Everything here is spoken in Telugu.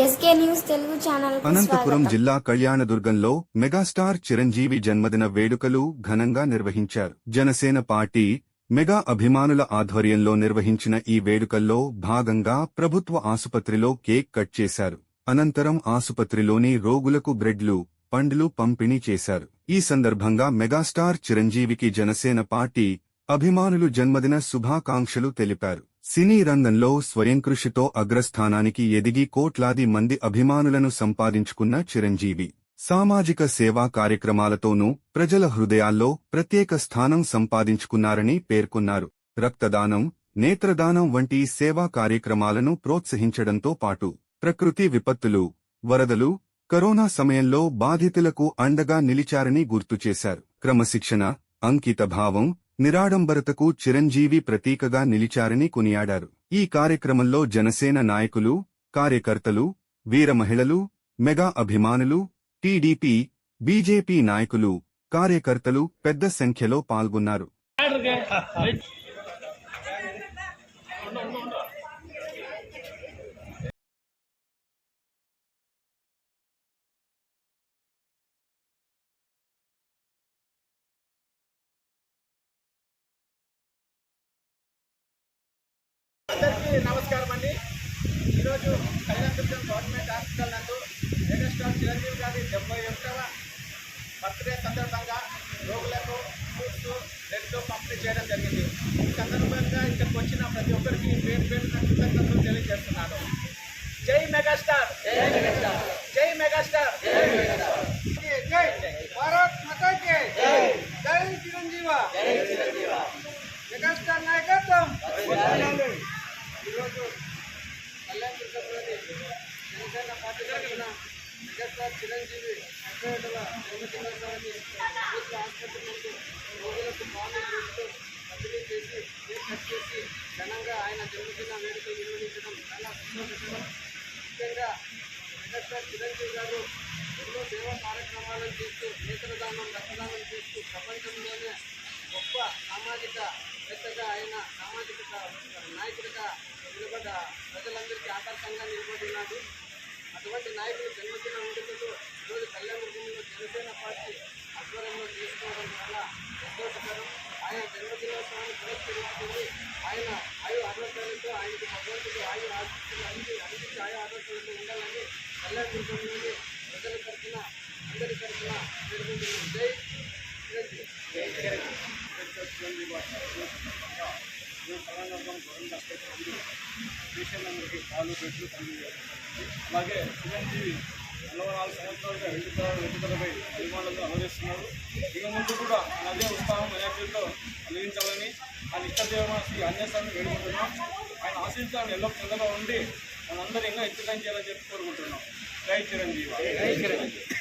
ఎస్కే న్యూస్ తెలుగు ఛానల్ కు అనంతపురం స్వాగతం. జిల్లా కళ్యాణదుర్గంలో మెగాస్టార్ చిరంజీవి జన్మదిన వేడుకలు ఘనంగా నిర్వహించారు. జనసేన పార్టీ మెగా అభిమానుల ఆధ్వర్యంలో నిర్వహించిన ఈ వేడుకల్లో భాగంగా ప్రభుత్వ ఆసుపత్రిలో కేక్ కట్ చేశారు. అనంతరం ఆసుపత్రిలోని రోగులకు బ్రెడ్లు, పండ్లు పంపిణీ చేశారు. ఈ సందర్భంగా మెగాస్టార్ చిరంజీవికి జనసేన పార్టీ అభిమానులు జన్మదిన శుభాకాంక్షలు తెలిపారు. సినీ రంగంలో స్వయంకృషితో అగ్రస్థానానికి ఎదిగి కోట్లాది మంది అభిమానులను సంపాదించుకున్న చిరంజీవి సామాజిక సేవా కార్యక్రమాలతోనూ ప్రజల హృదయాల్లో ప్రత్యేక స్థానం సంపాదించుకున్నారని పేర్కొన్నారు. రక్తదానం, నేత్రదానం వంటి సేవా కార్యక్రమాలను ప్రోత్సహించడంతో పాటు ప్రకృతి విపత్తులు, వరదలు, కరోనా సమయంలో బాధితులకు అండగా నిలిచారని గుర్తుచేశారు. క్రమశిక్షణ, అంకితభావం, నిరాడంబరతకు చిరంజీవి ప్రతీకగా నిలిచారని కొనియాడారు. ఈ కార్యక్రమంలో జనసేన నాయకులు, కార్యకర్తలు, వీర మహిళలు, మెగా అభిమానులు, టీడీపీ, బీజేపీ నాయకులు, కార్యకర్తలు పెద్ద సంఖ్యలో పాల్గొన్నారు. అందరికీ నమస్కారం అండి. ఈరోజు కళ్యాణదుర్గం గవర్నమెంట్ హాస్పిటల్ నందు మెగాస్టార్ చిరంజీవి గారి 71వ బర్త్డే సందర్భంగా రోగులకు ఫ్రూట్స్, బ్రెడ్ పంపిణీ చేయడం జరిగింది. ఈ సందర్భంగా ఇక్కడికి వచ్చిన ప్రతి ఒక్కరికి పేరు పేరున కృతజ్ఞతలు తెలియజేస్తున్నాను. జై మెగాస్టార్, జై మెగాస్టార్, జై మెగాస్టార్, జై మెగాస్టార్, జై భారత్ మాతా కీ జై, జై చిరంజీవ, జై చిరంజీవ, మెగాస్టార్ నాయకత్వం. ఈరోజు కళ్యాణదుర్గంలోని జనసేన పార్టీ తరఫున మెగాస్టార్ చిరంజీవి 70వ జన్మదినోత్సవాన్ని ప్రభుత్వ ఆసుపత్రి ముందు రోగులకు పాలు ఇస్తూ పంపిణీ చేసి కేక్ కట్ చేసి ఘనంగా ఆయన జన్మదిన వేడుకలు నిర్వహించడం చాలా సంతోషకరం. ముఖ్యంగా మెగాస్టార్ చిరంజీవి గారు ఎన్నో సేవా కార్యక్రమాలను చేస్తూ నేత్రదానం, రక్తదానం చేస్తూ ప్రపంచంలోనే గొప్ప సామాజికవేత్తగా ఆయన సామాజిక నాయకుడిగా నిలబడ్డ ప్రజలందరికీ ఆదర్శంగా నిలబడినాడు. అటువంటి నాయకులు జన్మదిన వేడుకలు ఈరోజు కళ్యాణదుర్గంలో జనసేన పార్టీ ఆధ్వర్యంలో చేసుకోవడం చాలా సంతోషకరం. ఆయన జన్మదినోత్సవాన్ని పురస్కరించుకుని ఆయన ఆయు ఆరోగ్యాలతో ఆయనకు భగవంతుడు ఆయు ఆశిస్తులు అందించి ఆయు ఆరోగ్యాలతో ఉండాలని కళ్యాణదుర్గంలోని ప్రజల తరఫున అందరి తరఫున పేర్కొంటున్నాం. జై చిరంజీవి, జై చిరంజీవి. పేషెంట్లందరికీ పాలు పెట్లు అలాగే చిరంజీవి 44 సంవత్సరాలుగా వెంటుకలపై అభిమానులతో అలరిస్తున్నారు. ఇక ముందు కూడా అదే ఉత్సాహం ఎనర్జీతో కలిగించాలని ఆయన ఇష్టదేవన శ్రీ ఆంజనేయస్వామిని వేడుకుంటున్నాం. ఆయన ఆశీస్సులను ఎల్లో చల్లగా ఉండి మనందరూ ఇంకా ఎత్తుకం చేయాలని చెప్పి కోరుకుంటున్నాం. జై చిరంజీవి, జై చిరంజీవి.